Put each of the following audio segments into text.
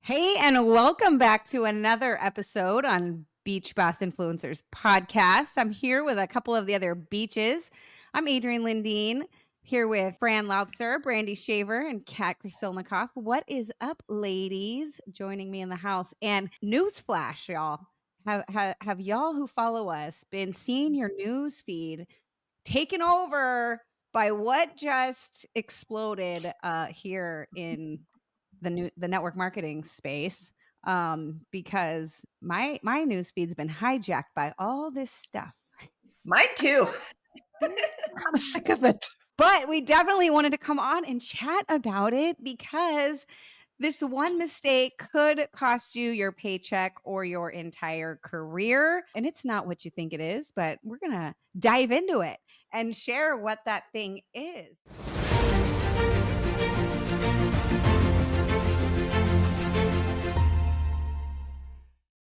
Hey, and welcome back to another episode on Beach Boss Influencers podcast. I'm here with a couple of the other beaches. I'm Adrienne Lindeen, here with Fran Laubser, Brandy Shaver, and Kat Krasilnikoff. What is up, ladies? Joining me in the house. And newsflash, y'all. Have y'all who follow us been seeing your news feed taken over by what just exploded here in the network marketing space, because my news feed's been hijacked by all this stuff. Mine too. Kind of sick of it. But we definitely wanted to come on and chat about it because this one mistake could cost you your paycheck or your entire career. And it's not what you think it is, but we're going to dive into it and share what that thing is.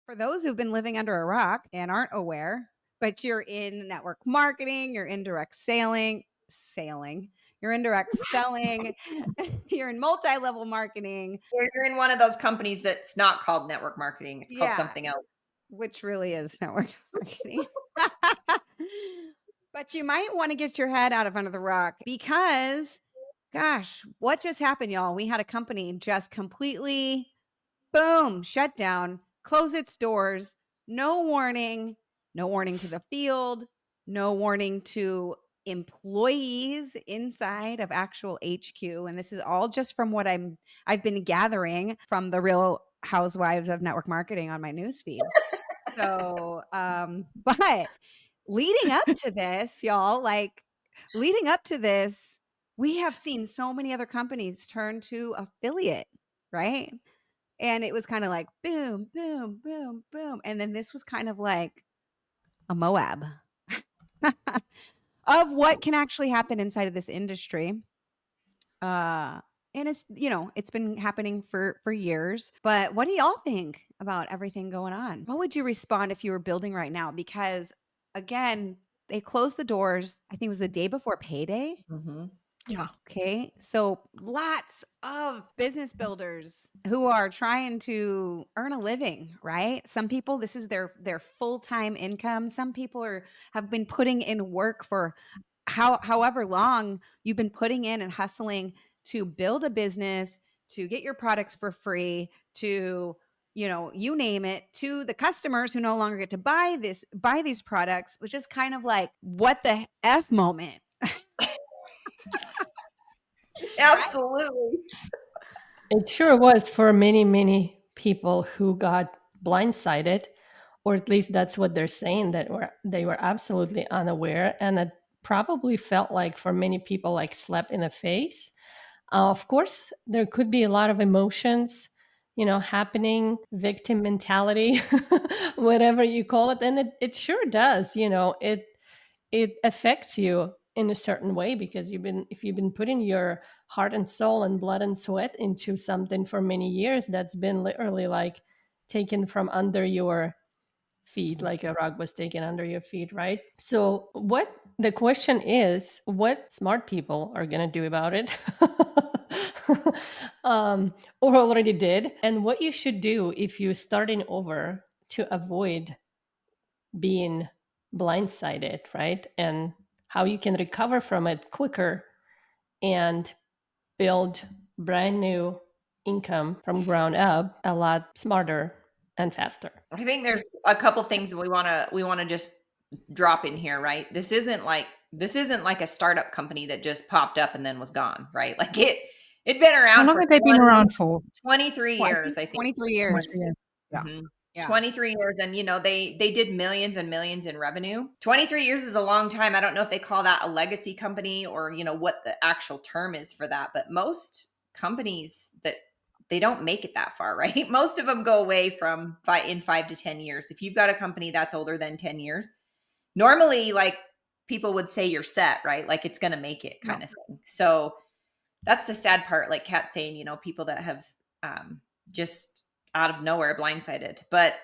For those who've been living under a rock and aren't aware, but you're in network marketing, you're in direct sailing, you're in direct selling, you're in multi-level marketing. You're in one of those companies that's not called network marketing. It's called something else. Which really is network marketing. But you might want to get your head out of under the rock because, gosh, what just happened, y'all? We had a company just completely, boom, shut down, close its doors, no warning to the field, no warning to employees inside of actual HQ. And this is all just from what I've been gathering from the Real Housewives of Network Marketing on my newsfeed. So, but leading up to this, y'all, we have seen so many other companies turn to affiliate, right? And it was kind of like boom, boom, boom, boom. And then this was kind of like a Moab of what can actually happen inside of this industry. And it's been happening for years. But what do y'all think about everything going on? How would you respond if you were building right now? Because again, they closed the doors. I think it was the day before payday. Mm-hmm. Yeah. Okay. So lots of business builders who are trying to earn a living, right? Some people, this is their full-time income. Some people have been putting in work for however long you've been putting in and hustling to build a business, to get your products for free, to you name it, to the customers who no longer get to buy these products, which is kind of like what the F moment. Absolutely. It sure was for many, many people who got blindsided, or at least that's what they're saying, that they were absolutely unaware. And it probably felt like for many people like slap in the face. Of course, there could be a lot of emotions, happening, victim mentality, whatever you call it. And it sure does, it affects you in a certain way because if you've been putting your heart and soul and blood and sweat into something for many years, that's been literally like taken from under your feet, like a rug was taken under your feet, right? So what the question is, what smart people are going to do about it? Or already did, and what you should do if you're starting over to avoid being blindsided, right? And how you can recover from it quicker and build brand new income from ground up a lot smarter and faster. I think there's a couple things we want to just drop in here, right? This isn't like a startup company that just popped up and then was gone, right? Like it'd been around. How long have they been around for? 23 years, I think. 23 years. 20 years. Yeah. Mm-hmm. Yeah. 23 years. And, they did millions and millions in revenue. 23 years is a long time. I don't know if they call that a legacy company or, what the actual term is for that. But most companies they don't make it that far, right? Most of them go away in 5 to 10 years. If you've got a company that's older than 10 years, normally like people would say you're set, right? Like it's going to make it kind of thing. So that's the sad part. Like Kat saying, people that have just out of nowhere blindsided. But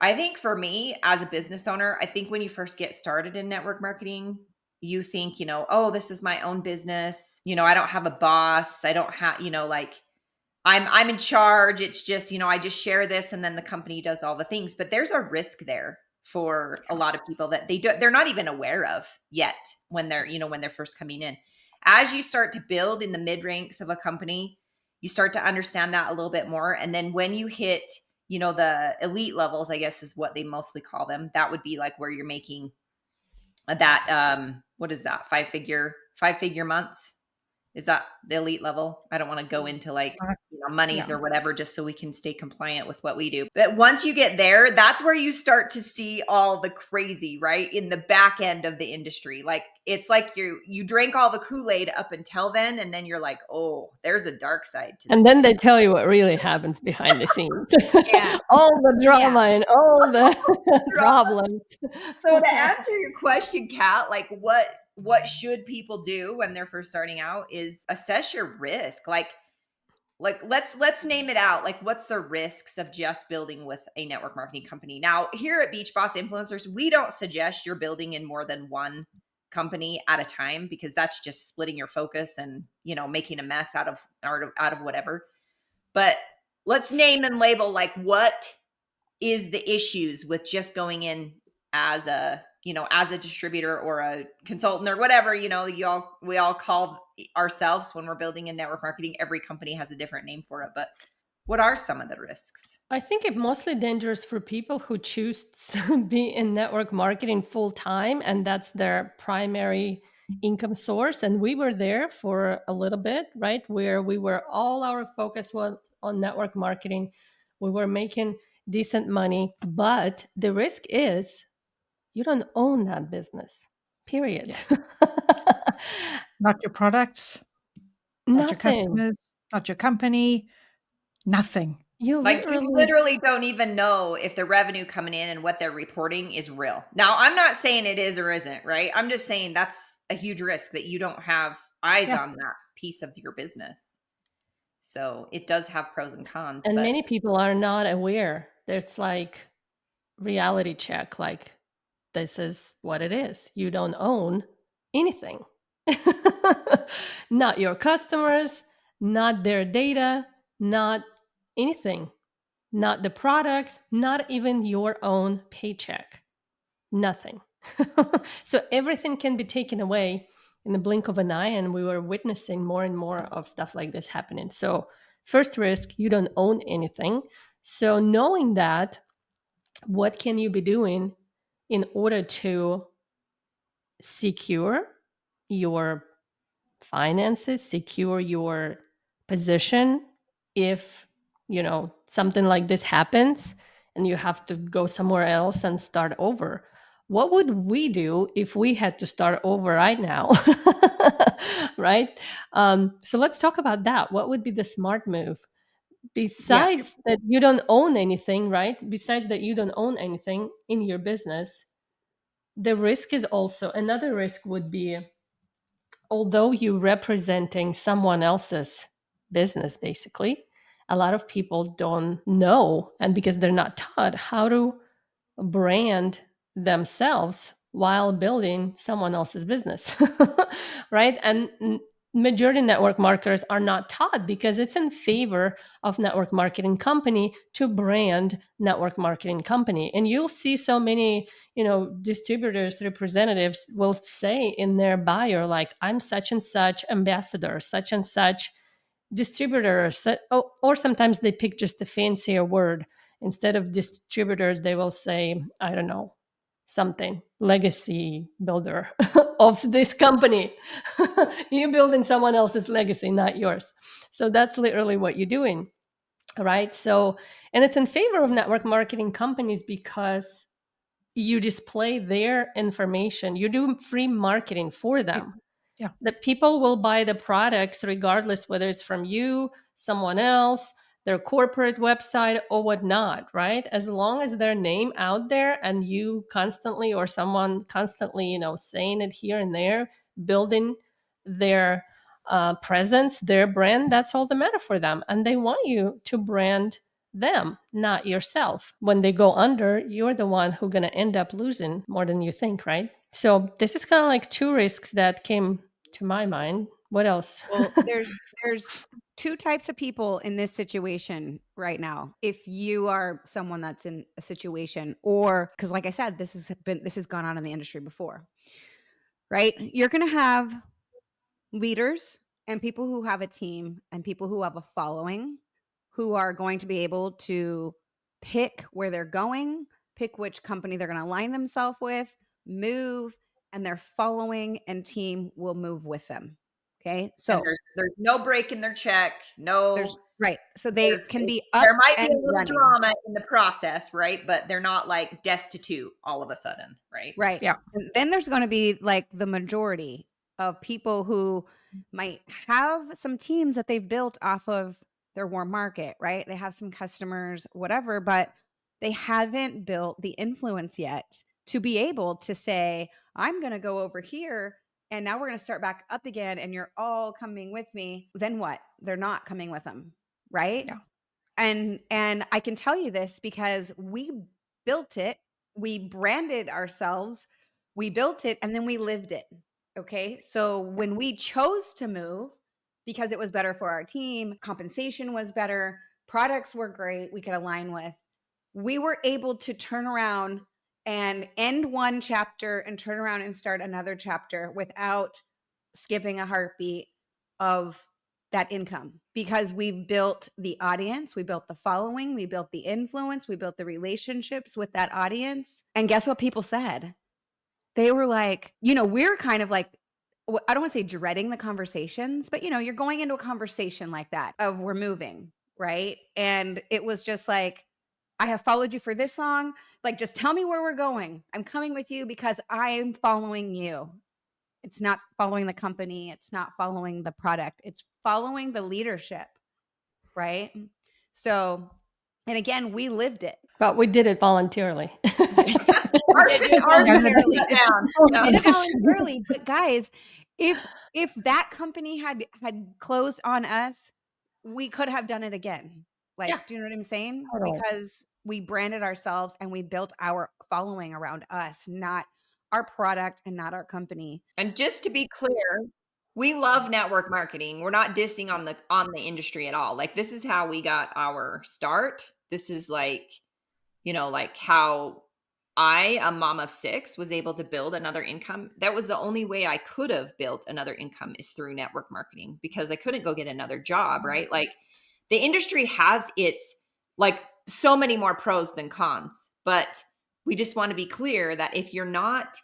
I think for me as a business owner, I think when you first get started in network marketing, you think, oh, this is my own business. I don't have a boss. I don't have, I'm in charge. It's just, I just share this and then the company does all the things. But there's a risk there for a lot of people that they're not even aware of yet when they're first coming in. As you start to build in the mid ranks of a company, you start to understand that a little bit more. And then when you hit, the elite levels, I guess is what they mostly call them, that would be like where you're making that what is that, five figure months. Is that the elite level? I don't want to go into like monies Yeah. or whatever, just so we can stay compliant with what we do. But once you get there, that's where you start to see all the crazy, right? In the back end of the industry. Like it's like you drank all the Kool-Aid up until then, and then you're like, oh, there's a dark side to this. And then they tell you what really happens behind the scenes. Yeah. All the drama and all the problems. So to answer your question, Kat, like what should people do when they're first starting out is assess your risk. Like let's name it out. Like what's the risks of just building with a network marketing company? Now, here at Beach Boss Influencers, we don't suggest you're building in more than one company at a time, because that's just splitting your focus and, making a mess out of whatever. But let's name and label like what is the issues with just going in as a distributor or a consultant or whatever, we all call ourselves when we're building in network marketing. Every company has a different name for it, but what are some of the risks? I think it's mostly dangerous for people who choose to be in network marketing full time, and that's their primary income source. And we were there for a little bit, right? Where all our focus was on network marketing. We were making decent money, but the risk is you don't own that business, period. Not your products, not your Nothing. customers, not your company, nothing. You literally don't even know if the revenue coming in and what they're reporting is real. Now, I'm not saying it is or isn't, right? I'm just saying that's a huge risk, that you don't have eyes on that piece of your business. So it does have pros and cons. And many people are not aware. There's like reality check, like this is what it is. You don't own anything. Not your customers, not their data, not anything, not the products, not even your own paycheck. Nothing. So everything can be taken away in the blink of an eye, and we were witnessing more and more of stuff like this happening. So first risk, you don't own anything. So knowing that, what can you be doing in order to secure your finances, secure your position if, something like this happens and you have to go somewhere else and start over? What would we do if we had to start over right now? Right? So let's talk about that. What would be the smart move? Besides that you don't own anything, right? Besides that you don't own anything in your business, the risk is also, another risk would be, although you're representing someone else's business, basically, a lot of people don't know, and because they're not taught how to brand themselves while building someone else's business, right? And majority network marketers are not taught, because it's in favor of network marketing company to brand network marketing company. And you'll see so many, distributors, representatives will say in their bio, like, I'm such and such ambassador, such and such distributors, or sometimes they pick just a fancier word. Instead of distributors, they will say, I don't know, something, legacy builder of this company. You're building someone else's legacy, not yours. So that's literally what you're doing, right? So, and it's in favor of network marketing companies because you display their information. You do free marketing for them. Yeah. That people will buy the products regardless whether it's from you, someone else, their corporate website, or whatnot, right? As long as their name out there and you constantly, or someone constantly, saying it here and there, building their presence, their brand, that's all the matter for them. And they want you to brand them, not yourself. When they go under, you're the one who's going to end up losing more than you think, right? So this is kind of like two risks that came to my mind. What else? Well, there's two types of people in this situation right now. If you are someone that's in a situation, or because like I said, this has gone on in the industry before, right? You're going to have leaders and people who have a team and people who have a following who are going to be able to pick where they're going, pick which company they're going to align themselves with, move, and their following and team will move with them. Okay. And So there's no break in their check. there's No, right. So they can be up there might be and a little running. drama in the process, right? But they're not like destitute all of a sudden, right? Right. Yeah. And then there's going to be like the majority of people who might have some teams that they've built off of their warm market, right? They have some customers, whatever, but they haven't built the influence yet to be able to say, I'm going to go over here and now we're going to start back up again and you're all coming with me. Then what? They're not coming with them, right? Yeah. And I can tell you this because we built it, we branded ourselves, we built it, and then we lived it. Okay. So when we chose to move because it was better for our team, compensation was better, products were great, we could align with, we were able to turn around and end one chapter and turn around and start another chapter without skipping a heartbeat of that income, because we built the audience, we built the following, we built the influence, we built the relationships with that audience. And guess what people said? They were like, we're kind of like, I don't want to say dreading the conversations, but you're going into a conversation like that of we're moving, right? And it was just like, I have followed you for this long. Like, just tell me where we're going. I'm coming with you because I'm following you. It's not following the company. It's not following the product. It's following the leadership, right? So, and again, we lived it. But we did it voluntarily. Ours Did it ours was voluntarily. shut down. Yeah. Did it voluntarily. But guys, if that company had closed on us, we could have done it again. Like, Yeah. do you know what I'm saying? Totally. Because we branded ourselves and we built our following around us, not our product and not our company. And just to be clear, we love network marketing. We're not dissing on the industry at all. Like, this is how we got our start. This is like how I, a mom of 6, was able to build another income. That was the only way I could have built another income, is through network marketing, because I couldn't go get another job, right? Like, the industry has its like so many more pros than cons, but we just want to be clear that if you're not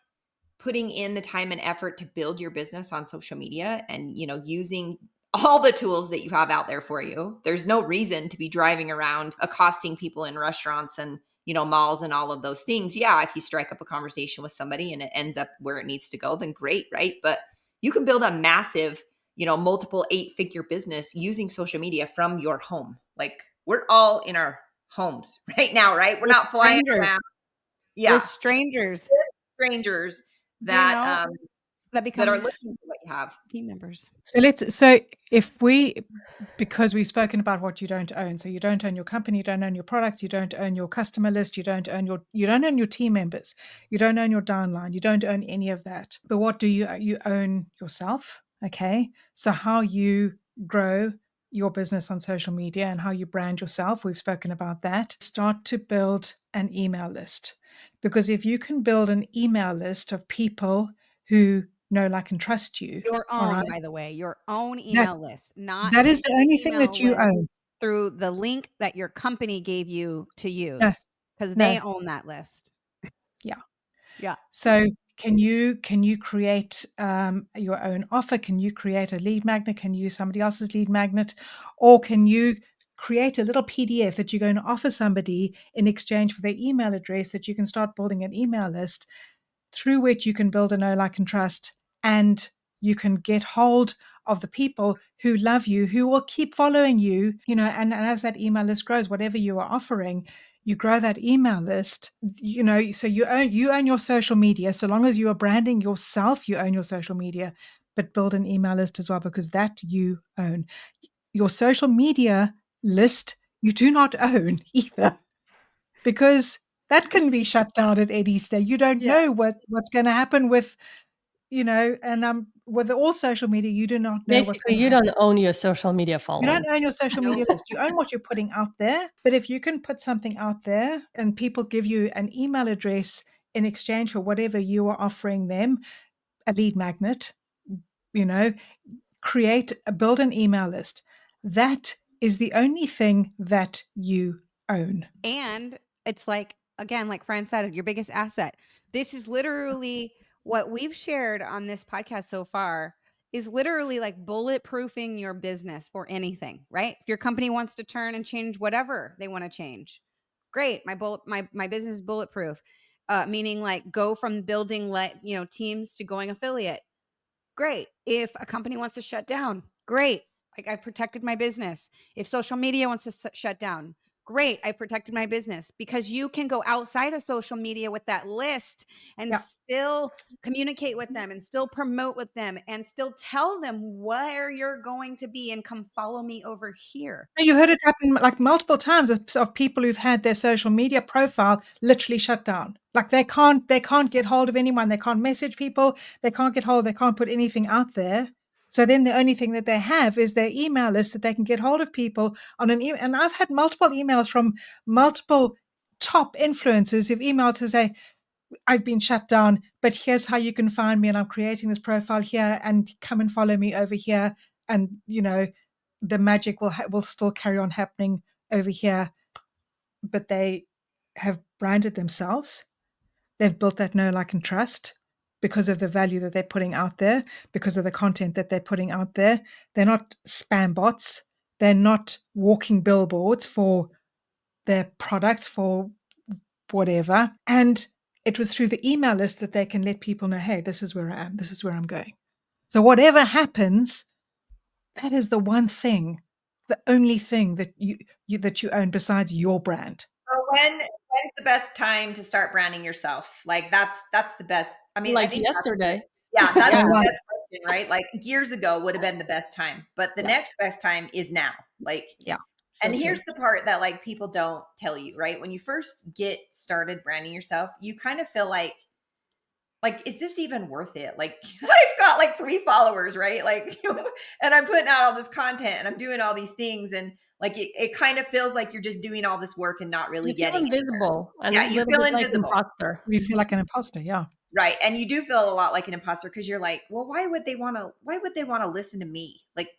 putting in the time and effort to build your business on social media and, using all the tools that you have out there for you, there's no reason to be driving around accosting people in restaurants and, malls and all of those things. Yeah, if you strike up a conversation with somebody and it ends up where it needs to go, then great, right? But you can build a massive, multiple 8-figure business using social media from your home. Like, we're all in our homes right now, right? We're With not flying strangers. around. Yeah, With strangers. strangers that that become that are looking for what you have. team members. So because we've spoken about what you don't own. So you don't own your company, you don't own your products, you don't own your customer list, you don't own your team members, you don't own your downline, you don't own any of that. But what do you own? Yourself. Okay. So how you grow your business on social media and how you brand yourself, we've spoken about that. Start to build an email list, because if you can build an email list of people who know, like, and trust you. Your All own, right. by the way, your own email list, not That is the any only thing email that you list own. through the link that your company gave you to No, use, because no. they own that list. Yeah. Yeah. So can you create your own offer? Can you create a lead magnet? Can you use somebody else's lead magnet? Or can you create a little PDF that you're going to offer somebody in exchange for their email address, that you can start building an email list through which you can build a know, like, and trust, and you can get hold of the people who love you, who will keep following you, and as that email list grows, whatever you are offering, you grow that email list, so you own your social media. So long as you are branding yourself, you own your social media, but build an email list as well, because that you own. Your social media list, you do not own either, because that can be shut down at any stage. You don't know what's going to happen with and with all social media, you do not know what's Basically, going to you happen. don't own your social media You following. don't own your social No. media list. You own what you're putting out there. But if you can put something out there and people give you an email address in exchange for whatever you are offering them, a lead magnet, you know, build an email list. That is the only thing that you own. And it's like, again, like Fran said, your biggest asset. This is literally what we've shared on this podcast so far is literally like bulletproofing your business for anything, right? If your company wants to turn and change whatever they want to change, great. My business is bulletproof. Meaning like go from building teams to going affiliate. Great. If a company wants to shut down, great. Like I've protected my business. If social media wants to shut down, great. I've protected my business because you can go outside of social media with that list and Yeah. still communicate with them and still promote with them and still tell them where you're going to be and come follow me over here. You heard it happen like multiple times of people who've had their social media profile literally shut down. Like they can't get hold of anyone. They can't message people. They can't put anything out there. So then the only thing that they have is their email list that they can get hold of people on an email. And I've had multiple emails from multiple top influencers who've emailed to say, I've been shut down, but here's how you can find me. And I'm creating this profile here and come and follow me over here. And, the magic will still carry on happening over here. But they have branded themselves. They've built that know, like, and trust because of the value that they're putting out there, because of the content that they're putting out there. They're not spam bots. They're not walking billboards for their products, for whatever. And it was through the email list that they can let people know, hey, this is where I am. This is where I'm going. So whatever happens, that is the one thing, the only thing that you own besides your brand. So when's the best time to start branding yourself? Like that's the best. I mean, I Like think yesterday. that's Yeah. the best question, right? Like years ago would have been the best time, but the Yeah. next best time is now. Like, Yeah. and So here's the part that like people don't tell you, right? When you first get started branding yourself, you kind of feel like, is this even worth it? Like I've got like 3 followers, right? Like, and I'm putting out all this content and I'm doing all these things. And like, it kind of feels like you're just doing all this work and not really you feel getting anywhere. invisible and Yeah, a you little feel bit like invisible. imposter. You feel like an imposter, yeah. Right. And you do feel a lot like an imposter because you're like, well, why would they want to listen to me? Like,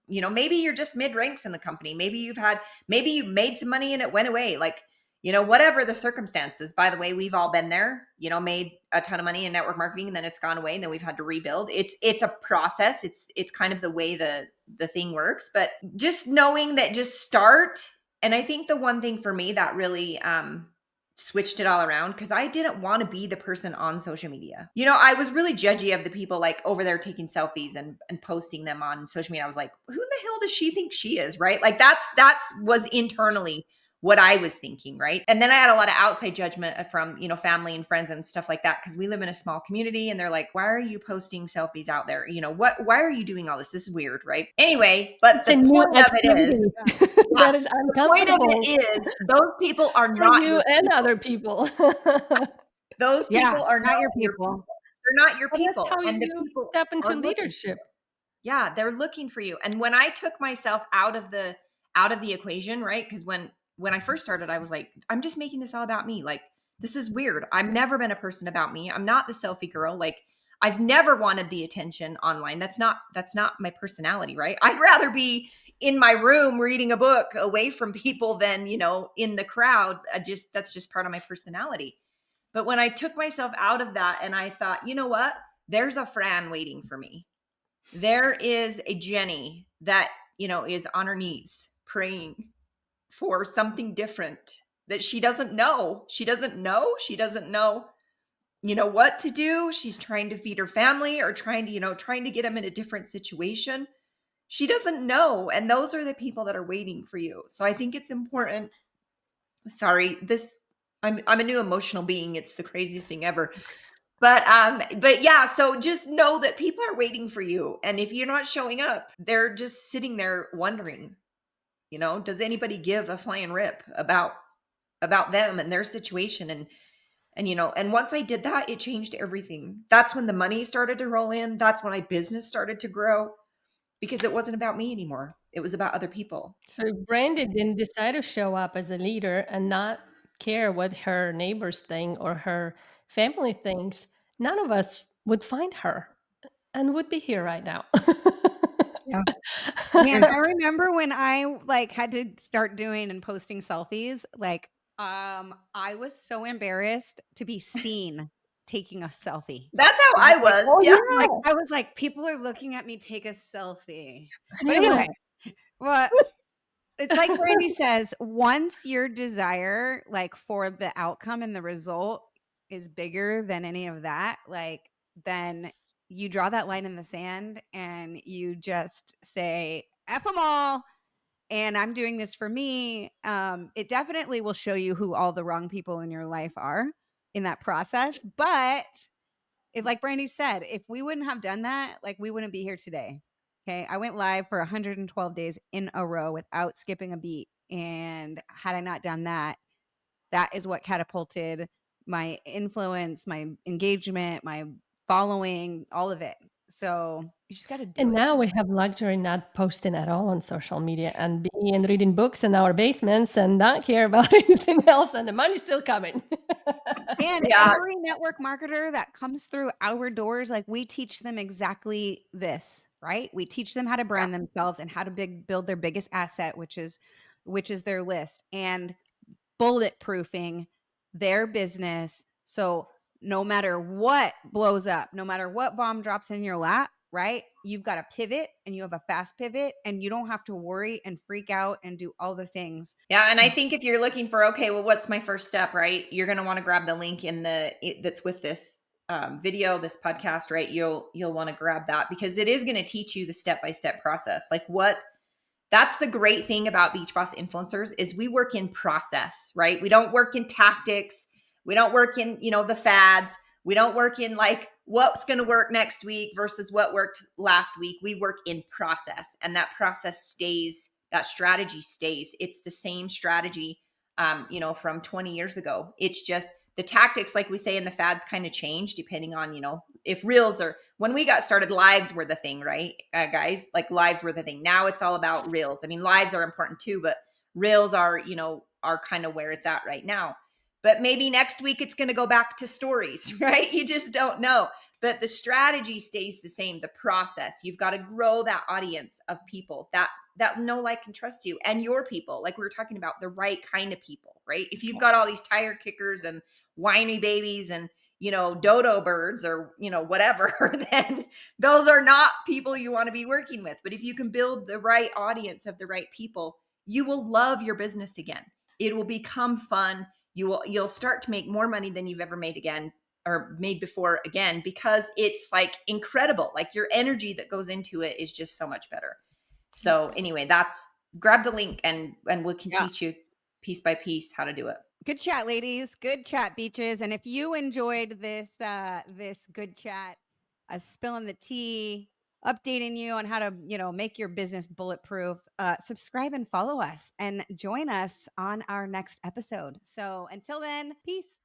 maybe you're just mid ranks in the company. Maybe you made some money and it went away. Like, whatever the circumstances. By the way, we've all been there, made a ton of money in network marketing and then it's gone away and then we've had to rebuild. It's a process. It's kind of the way the thing works, but just knowing that just start. And I think the one thing for me that really, switched it all around because I didn't want to be the person on social media. I was really judgy of the people like over there taking selfies and posting them on social media. I was like, who the hell does she think she is? Right. Like that's was internally what I was thinking. Right. And then I had a lot of outside judgment from, family and friends and stuff like that. Cause we live in a small community and they're like, why are you posting selfies out there? Why are you doing all this? This is weird. Right. Anyway, but It's the a new point of it is, activity that is the point of uncomfortable it is those people are for not you your and people. other people. Those Yeah, people are not not your your people. people. They're not your But that's people. how And the you people step into are looking. leadership. Yeah, they're looking for you. And when I took myself out of the equation, right? Because when I first started, I was like, I'm just making this all about me. Like, this is weird. I've never been a person about me. I'm not the selfie girl. Like, I've never wanted the attention online. That's not my personality, right? I'd rather be in my room reading a book away from people than, in the crowd. That's just part of my personality. But when I took myself out of that and I thought, you know what? There's a Fran waiting for me. There is a Jenny that, is on her knees praying for something different that she doesn't know. She doesn't know. She doesn't know, what to do. She's trying to feed her family or trying to get them in a different situation. She doesn't know. And those are the people that are waiting for you. So I think it's important. Sorry, I'm a new emotional being. It's the craziest thing ever. But yeah, so just know that people are waiting for you. And if you're not showing up, they're just sitting there wondering, does anybody give a flying rip about them and their situation? And, and once I did that, it changed everything. That's when the money started to roll in. That's when my business started to grow because it wasn't about me anymore. It was about other people. So if Brandy didn't decide to show up as a leader and not care what her neighbors think or her family thinks, none of us would find her and would be here right now. Yeah. Man, I remember when I like had to start doing and posting selfies, like I was so embarrassed to be seen taking a selfie. That's how I was I like, was. Oh Yeah. like yeah. I was like, people are looking at me take a selfie. And But you're anyway, like, well, it's like Brandy says, once your desire, like for the outcome and the result is bigger than any of that, like then you draw that line in the sand and you just say, F them all. And I'm doing this for me. It definitely will show you who all the wrong people in your life are in that process. But if, like Brandy said, if we wouldn't have done that, like we wouldn't be here today. Okay. I went live for 112 days in a row without skipping a beat. And had I not done that, that is what catapulted my influence, my engagement, my following, all of it. So you just got to do and it. now we have luxury not posting at all on social media and being and reading books in our basements and not care about anything else, and the money's still coming. And Yeah. every network marketer that comes through our doors, like we teach them exactly this, right? We teach them how to brand themselves and how to build their biggest asset, which is their list, and bulletproofing their business. So no matter what blows up, no matter what bomb drops in your lap, right? You've got to pivot and you have a fast pivot and you don't have to worry and freak out and do all the things. Yeah, and I think if you're looking for, okay, well, what's my first step, right? You're going to want to grab the link that's with this video, this podcast, right? You'll want to grab that because it is going to teach you the step-by-step process. Like that's the great thing about Beach Boss influencers is we work in process, right? We don't work in tactics. We don't work in, the fads. We don't work in like what's going to work next week versus what worked last week. We work in process, and that process stays, that strategy stays. It's the same strategy, from 20 years ago. It's just the tactics, like we say, and the fads kind of change depending on, if reels are, when we got started, lives were the thing, right? Guys, like lives were the thing. Now it's all about reels. I mean, lives are important too, but reels are, are kind of where it's at right now. But maybe next week it's going to go back to stories, right? You just don't know. But the strategy stays the same, the process. You've got to grow that audience of people that know, like, and trust you, and your people, like we were talking about, the right kind of people, right? If you've got all these tire kickers and whiny babies and dodo birds or whatever, then those are not people you want to be working with. But if you can build the right audience of the right people, you will love your business again. It will become fun. You'll start to make more money than you've ever made again or made before again, because it's like incredible. Like your energy that goes into it is just so much better. So anyway, grab the link and we can teach you piece by piece how to do it. Good chat, ladies. Good chat, beaches. And if you enjoyed this good chat, spilling the tea, updating you on how to make your business bulletproof, subscribe and follow us and join us on our next episode. So until then, peace.